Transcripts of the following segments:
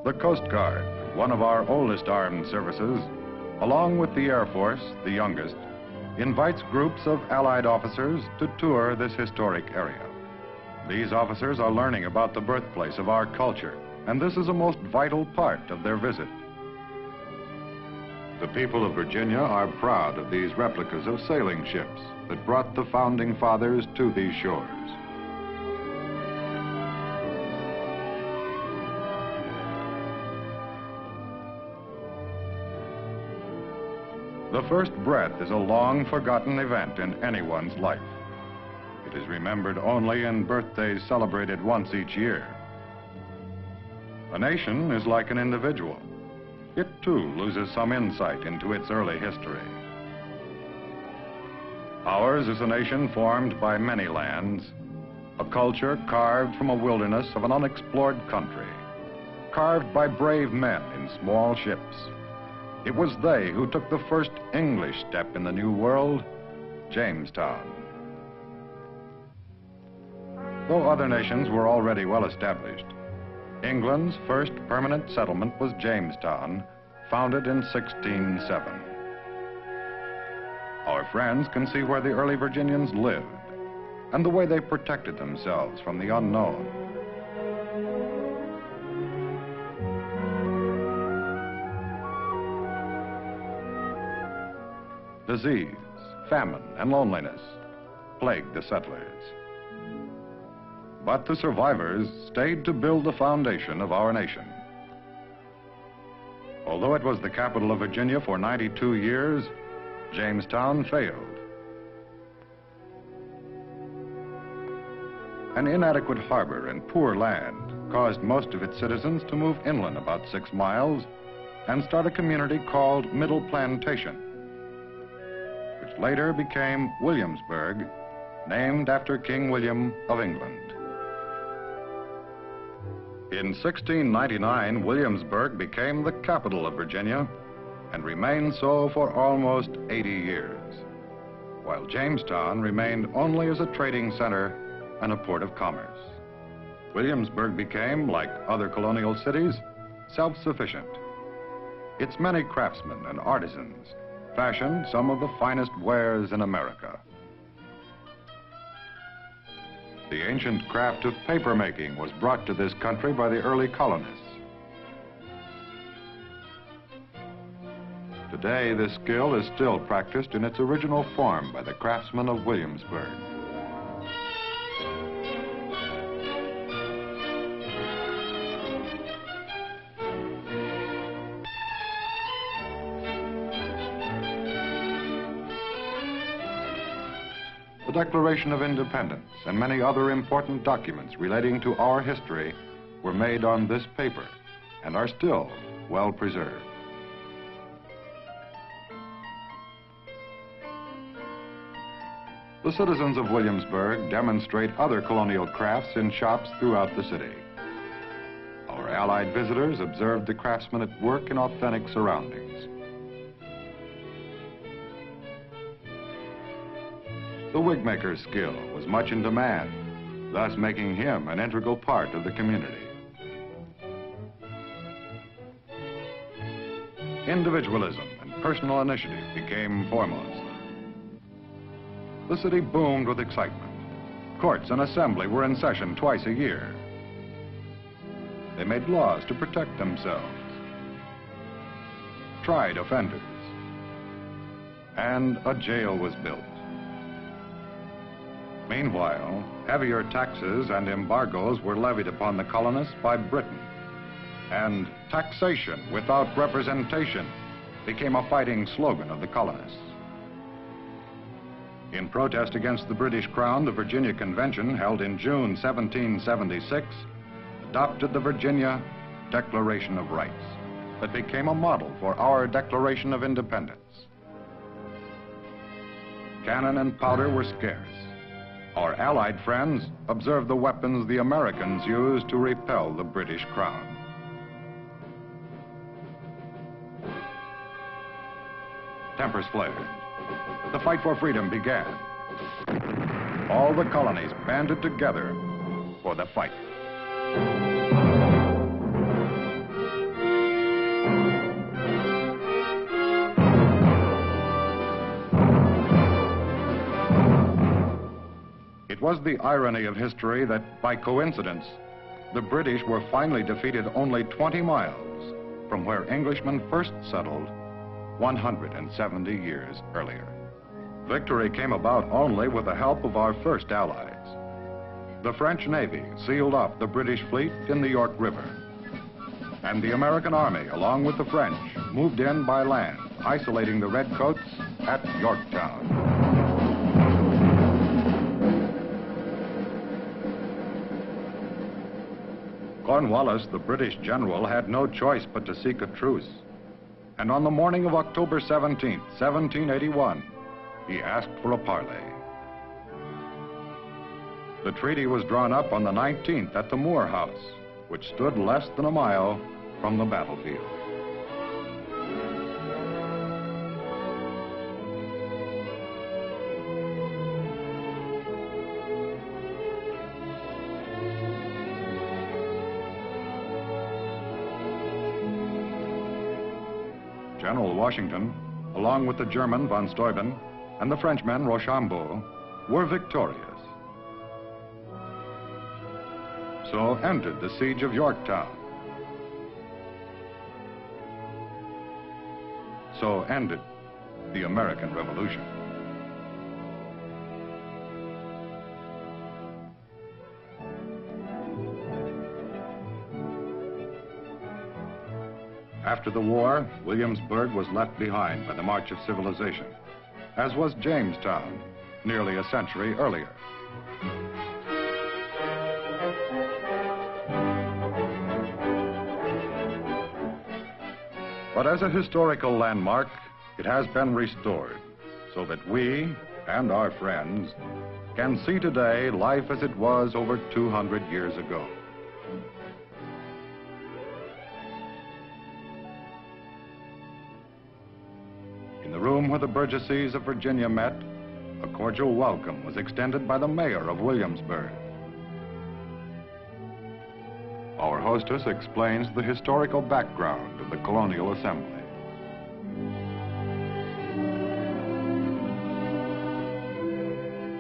The Coast Guard, one of our oldest armed services, along with the Air Force, the youngest, invites groups of Allied officers to tour this historic area. These officers are learning about the birthplace of our culture, and this is a most vital part of their visit. The people of Virginia are proud of these replicas of sailing ships that brought the founding fathers to these shores. The first breath is a long-forgotten event in anyone's life. It is remembered only in birthdays celebrated once each year. A nation is like an individual. It too loses some insight into its early history. Ours is a nation formed by many lands, a culture carved from a wilderness of an unexplored country, carved by brave men in small ships. It was they who took the first English step in the New World, Jamestown. Though other nations were already well established, England's first permanent settlement was Jamestown, founded in 1607. Our friends can see where the early Virginians lived and the way they protected themselves from the unknown. Disease, famine, and loneliness plagued the settlers. But the survivors stayed to build the foundation of our nation. Although it was the capital of Virginia for 92 years, Jamestown failed. An inadequate harbor and poor land caused most of its citizens to move inland about 6 miles and start a community called Middle Plantation, which later became Williamsburg, named after King William of England. In 1699, Williamsburg became the capital of Virginia and remained so for almost 80 years, while Jamestown remained only as a trading center and a port of commerce. Williamsburg became, like other colonial cities, self-sufficient. Its many craftsmen and artisans fashioned some of the finest wares in America. The ancient craft of papermaking was brought to this country by the early colonists. Today, this skill is still practiced in its original form by the craftsmen of Williamsburg. The Declaration of Independence and many other important documents relating to our history were made on this paper and are still well preserved. The citizens of Williamsburg demonstrate other colonial crafts in shops throughout the city. Our Allied visitors observed the craftsmen at work in authentic surroundings. The wigmaker's skill was much in demand, thus making him an integral part of the community. Individualism and personal initiative became foremost. The city boomed with excitement. Courts and assembly were in session twice a year. They made laws to protect themselves, tried offenders, and a jail was built. Meanwhile, heavier taxes and embargoes were levied upon the colonists by Britain, and taxation without representation became a fighting slogan of the colonists. In protest against the British Crown, the Virginia Convention, held in June 1776, adopted the Virginia Declaration of Rights that became a model for our Declaration of Independence. Cannon and powder were scarce. Our Allied friends observed the weapons the Americans used to repel the British Crown. Tempers flared. The fight for freedom began. All the colonies banded together for the fight. was the irony of history that, by coincidence, the British were finally defeated only 20 miles from where Englishmen first settled 170 years earlier. Victory came about only with the help of our first allies. The French Navy sealed off the British fleet in the York River, and the American Army, along with the French, moved in by land, isolating the Redcoats at Yorktown. Cornwallis, the British general, had no choice but to seek a truce. And on the morning of October 17th, 1781, he asked for a parley. The treaty was drawn up on the 19th at the Moore House, which stood less than a mile from the battlefield. General Washington, along with the German von Steuben and the Frenchman Rochambeau, were victorious. So ended the siege of Yorktown. So ended the American Revolution. After the war, Williamsburg was left behind by the march of civilization, as was Jamestown nearly a century earlier. But as a historical landmark, it has been restored so that we and our friends can see today life as it was over 200 years ago. In the room where the burgesses of Virginia met, a cordial welcome was extended by the mayor of Williamsburg. Our hostess explains the historical background of the Colonial Assembly.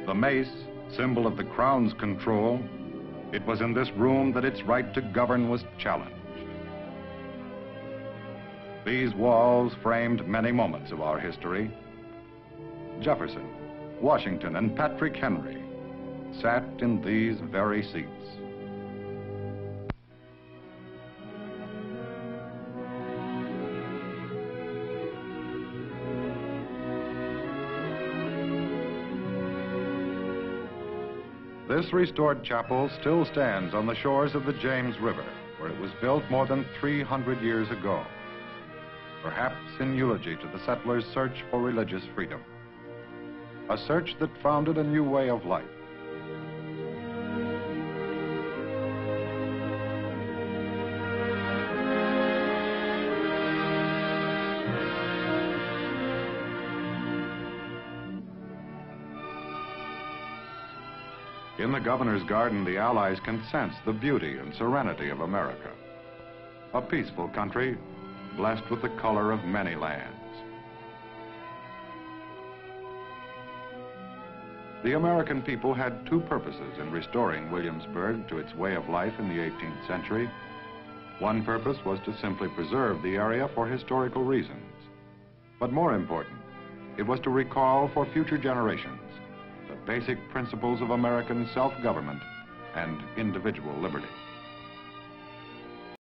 The mace, symbol of the Crown's control, it was in this room that its right to govern was challenged. These walls framed many moments of our history. Jefferson, Washington, and Patrick Henry sat in these very seats. This restored chapel still stands on the shores of the James River, where it was built more than 300 years ago, perhaps in eulogy to the settlers' search for religious freedom, a search that founded a new way of life. In the Governor's Garden, the Allies can sense the beauty and serenity of America, a peaceful country blessed with the color of many lands. The American people had two purposes in restoring Williamsburg to its way of life in the 18th century. One purpose was to simply preserve the area for historical reasons. But more important, it was to recall for future generations the basic principles of American self-government and individual liberty.